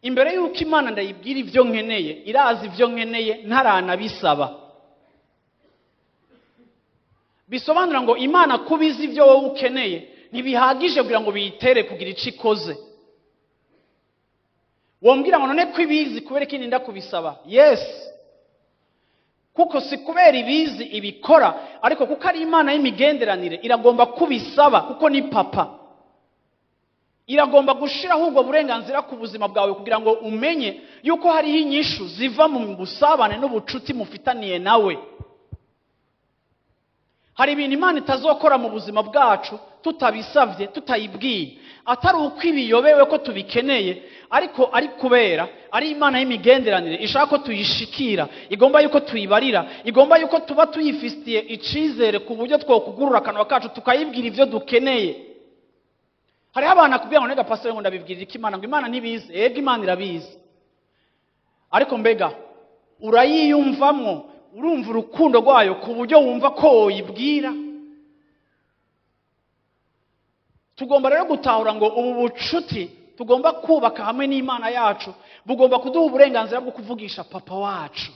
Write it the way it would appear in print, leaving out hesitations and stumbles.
imbere y'uko Imana ndayibwira ibyo nkeneye, irazi ibyo nkeneye ntaranabisaba. Bisobanura ngo Imana kubiza ibyo wowe ukeneye ntibihagije kugira ngo biyitere kugira icyo ikoze. Wombwira ngo none ko ibizi kubera iki ninda kubisaba? Yes, kuko si kubera ibizi ibikora, ariko kuko ari Imana y'imigenderanire iragomba kubisaba, kuko ni papa. Iragomba gushiraho ubwo burenganzira ku buzima bwawe kugira ngo umenye yuko hariho inyishu ziva mu busabane n'ubucuti mufitaniye nawe. Hari ibintu Imana itazokora mu buzima bwacu tutabisavye, tutayibwiye, atari uko ibiyobewe ko tubikeneye, ariko ari kubera ari Imana y'imigenderanire ishaka ko tuyishikira, igomba yuko tuyibarira, igomba yuko tuba tuyifitiye icizere ku buryo twokugurura akanwa kacu tukayibwira ivyo dukeneye. Hariho abantu akubwira ngo nega pastor ngo ndabibwirira iki Imana, ngo Imana ntibizi. Ego Imana irabizi, ariko mbega urayiyumvamwo, urumva urukundo rwayo ku buryo wumva ko woyibwira? Tugomba rero gutahura ngo ubu bucuti tugomba kubaka hamwe n'Imana yacu bugomba kuduha uburenganzira bwo kuvugisha papa wacu.